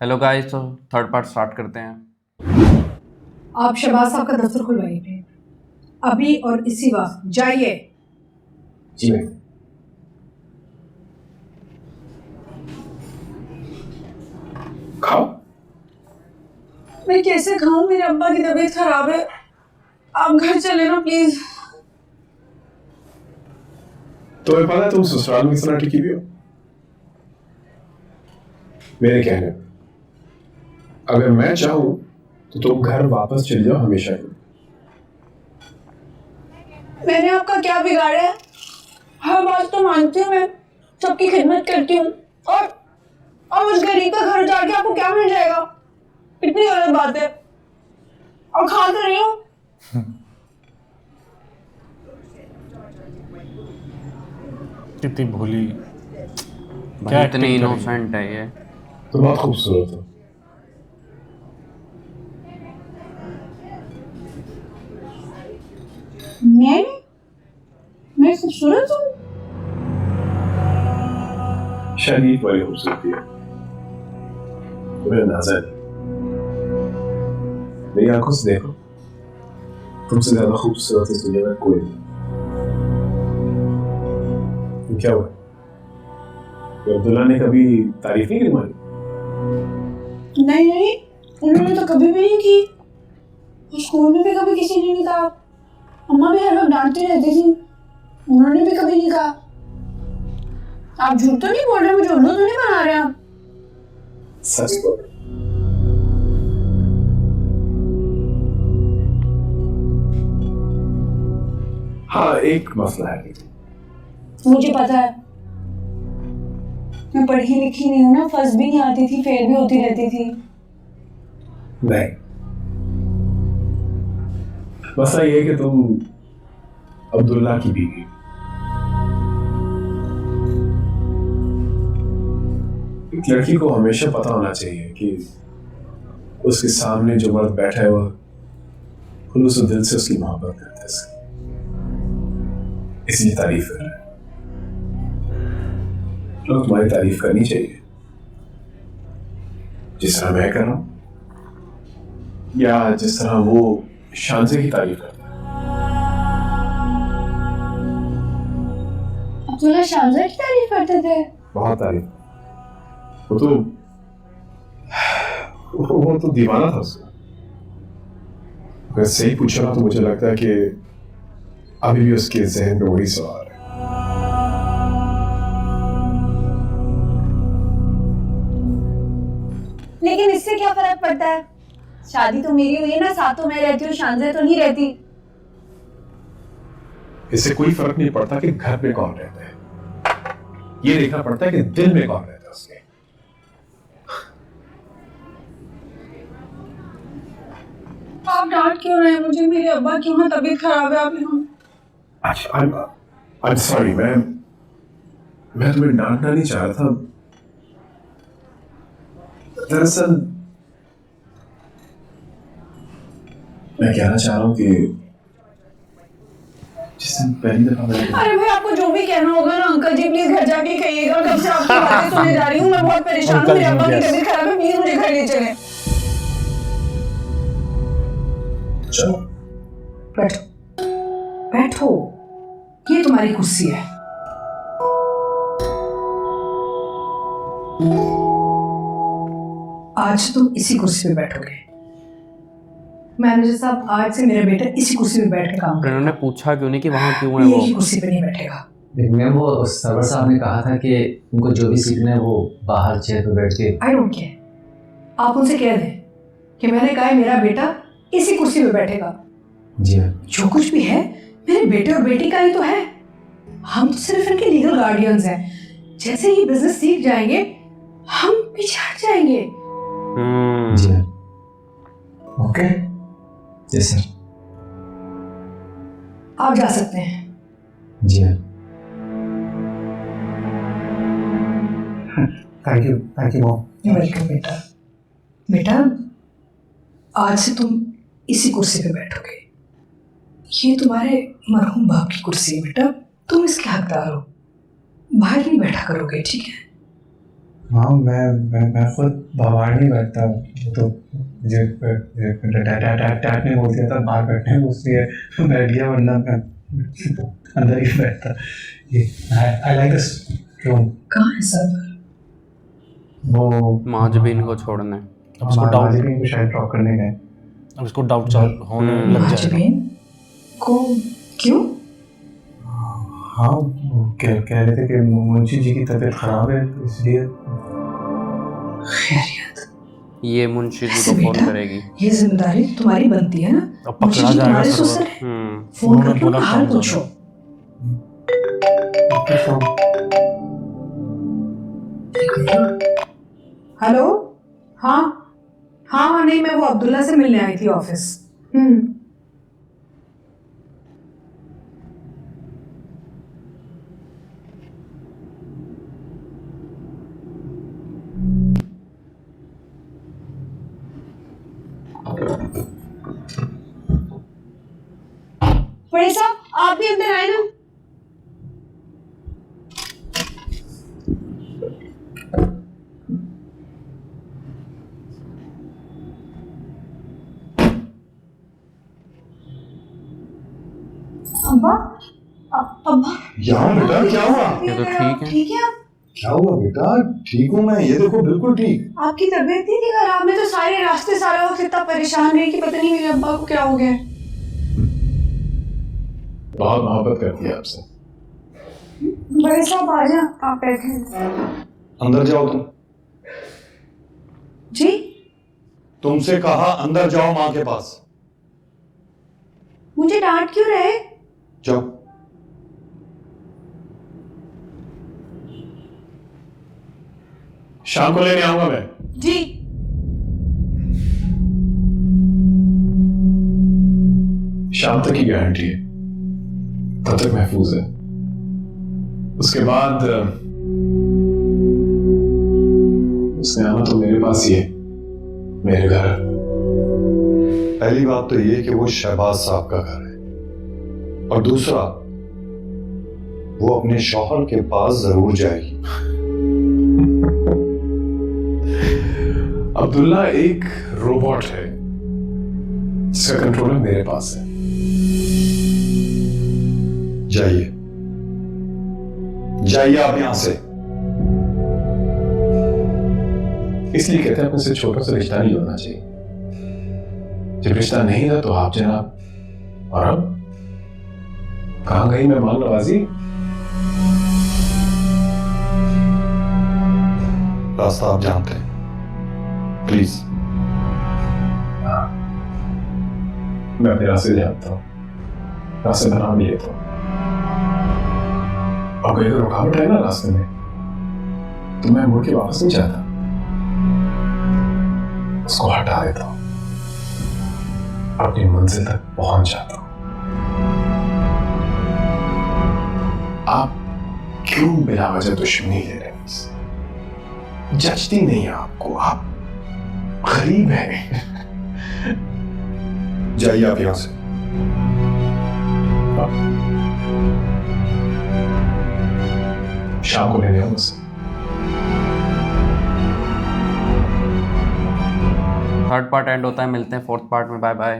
Hello guys, तो third part start करते हैं। आप शहबाज साहब का दफ्तर खुलवाइए अभी और इसी वक्त जाइए। जी मैम। खाओ। मैं कैसे खाऊं, मेरे अब्बा की तबीयत खराब है। आप घर चले ना प्लीज। तुम्हें पता है तुम ससुराल में इतना टिकी भी हो? मेरे कहने पे अगर मैं चाहूं तो तुम घर वापस चले जाओ हमेशा के लिए। मैंने आपका क्या बिगाड़ा है? हर बात तो मानती हूँ मैं, सबकी खिदमत करती हूँ, और उस गरीब का घर जाके आपको क्या मिल जाएगा? कितनी गलत बात है। और खा तो रही हूँ। कितनी भोली, भाई इतनी acting करी है। इनोसेंट है ये। तो बहुत खूबसूरत हो। मैं खूबसूरत हूँ? शरीफ वाली खूबसूरती है, तुम्हें अंदाजा नहीं। मेरी आंखों से देखो, तुमसे ज्यादा खूबसूरत इस दुनिया में कोई नहीं। तो क्या हुआ? अब्दुल्ला ने कभी तारीफ नहीं की तुम्हारी? नहीं, उन्होंने तो कभी भी नहीं की। स्कूल में भी कभी किसी ने नहीं कहा। अम्मा भी हर वक्त डांटती रहती थी, उन्होंने भी कभी नहीं कहा। आप झूठ तो नहीं बोल रहे, मुझे उल्लू तो नहीं बना रहे आप? सच बोल। हाँ, एक मसला है। मुझे पता है, मैं पढ़ी लिखी नहीं हूँ ना, फर्स्ट भी नहीं आती थी, फेल भी होती रहती थी। नहीं, मसला ये है कि तुम अब्दुल्ला की बीवी। एक लड़की को हमेशा पता होना चाहिए कि उसके सामने जो मर्द बैठा है वो खुलूस दिल से उसकी मोहब्बत करता है, इसलिए तारीफ कर रहा है। तो तुम्हारी तारीफ करनी चाहिए, जिस तरह मैं कर रहा हूं, या जिस तरह वो शानजे की तारीफ करता है। अब्दुल्ला शानजा की तारीफ करते थे? बहुत तारीफ। वो तो दीवाना था उसका। अगर सही पूछा ना तो मुझे लगता है कि अभी भी उसके जहन में वही सवाल है। लेकिन इससे क्या फर्क पड़ता है? शादी तो मेरी हुई है ना, साथ तो मैं रहती हूँ, शानजा तो नहीं रहती। इससे कोई फर्क नहीं पड़ता कि घर में कौन रहता है, ये देखना पड़ता है कि दिल में कौन रहता है उसके। आप डांट क्यों रहे हैं मुझे? मेरे अब्बा की वहाँ तबीयत खराब है। आप यहाँ I'm sorry, मैं तुम्हें डांटना नहीं चाह रहा था। दरअसल मैं कहना चाह रहा हूँ कि जिस दिन पहली दफा अरे भाई, आपको जो भी कहना होगा ना अंकल जी, प्लीज घर जाके कहिएगा। कब से आपकी बातें सुने जा रही हूँ, मैं बहुत परेशान हूँ। मेरे अब्बा की तबीयत खराब है, प्लीज मुझे घर ले चलें। चलो बैठो बैठो, ये तुम्हारी कुर्सी है। आज तुम इसी कुर्सी पे बैठोगे। मैनेजर साहब, आज से मेरा बेटा इसी कुर्सी पे बैठ के काम करेगा। उन्होंने पूछा क्यों नहीं कि वहाँ क्यों है ये वो? ही कुर्सी पे नहीं बैठेगा। मैम, वो सरवर साहब ने कहा था कि उनको जो भी सीखना है वो बाहर चेयर पे बैठ के। आई डोंट केयर, आप उनसे कह दें कि मैंने कहा है मेरा बेटा इसी कुर्सी पे बैठेगा। जी मैम। जो कुछ भी है मेरे बेटे और बेटी का ही तो है। हम तो सिर्फ इनके लीगल गार्डियंस हैं। जैसे ही बिजनेस सीख जाएंगे हम पीछे हट जाएंगे। जी मैम। ओके। Yes sir. आप जा सकते हैं। जी ma'am. Thank you mom. Welcome बेटा। बेटा, आज से तुम इसी कुर्सी पे बैठोगे। ये तुम्हारे मरहूम बाप की कुर्सी है बेटा, तुम इसके हकदार हो। बाहर नहीं बैठा करोगे, ठीक है? हाँ मैं खुद बाहर नहीं बैठता, वो तो मुझे डैड ने बोल दिया था बाहर बैठने को, इसलिए बैठ गया, वरना मैं अंदर ही बैठता। ये आई लाइक दिस रूम। कहाँ है सर? वो महाजबीन को छोड़ने। अब इसको डाउट माजिद को शायद ड्रॉप करने गए। अब इसको डाउट चाल होने लग जाएगा। महाजबीन को क्यों? हाँ वो कह रहे थे कि मुंशी जी की तबीयत खराब है, तो इसलिए। खैरियत? ये मुंशी जी को फोन करेगी। ये जिम्मेदारी तुम्हारी बनती है ना। अब पकड़ा मुंशी जी जाएगा तुम्हारे सर्वर। ससुर हैं। फोन उन्होंने करके बोला उनका हाल काम पूछो। हेलो। हाँ हाँ हाँ, नहीं मैं वो अब्दुल्ला से मिलने आई थी ऑफिस। बड़े साहब आप भी अंदर आए ना। अब्बा अब्बा यार बेटा क्या हुआ? ये तो ठीक है। ठीक है आप? क्या हुआ बेटा? ठीक हूँ मैं, ये देखो बिल्कुल ठीक। आपकी तबीयत नहीं थी खराब? मैं तो सारे रास्ते सारा वक्त इतना परेशान रही कि पता नहीं मेरे अब्बा को क्या हो गया। बहुत मोहब्बत करती है आपसे। बड़े साहब आ जा, आप बैठे। अंदर जाओ तुम। जी तुमसे कहा अंदर जाओ माँ के पास। मुझे डांट क्यों रहे? जाओ। शाम को लेने आऊंगा मैं। जी शाम तक की गारंटी है, तब तक महफूज है। उसके बाद उसने आना तो मेरे पास ही है, मेरे घर। पहली बात तो ये कि वो शहबाज साहब का घर है, और दूसरा वो अपने शौहर के पास जरूर जाएगी। अब्दुल्ला एक रोबोट है जिसका कंट्रोलर मेरे पास है। जाइए जाइए आप यहां से। इसलिए कहते हैं अपने से छोटों से रिश्ता नहीं होना चाहिए। जब रिश्ता नहीं था तो आप जनाब, और अब कहां गई मेहमान नवाजी? रास्ता आप जानते हैं, प्लीज। मैं अपने रास्ते जानता हूं, रास्ते बना भी लेता हूं। और कोई अगर रुकावट है ना रास्ते में, तो मैं मुड़ के वापस नहीं जाता, उसको हटा देता हूं, अपनी मंजिल तक पहुंच जाता हूं। आप क्यों बिना वजह दुश्मनी ले रहे हैं मुझसे? जचती नहीं है आपको, आप गरीब हैं। जाइए आप यहां से। शाम को लेने आऊं मुझसे। थर्ड पार्ट एंड होता है, मिलते हैं फोर्थ पार्ट में। Bye bye.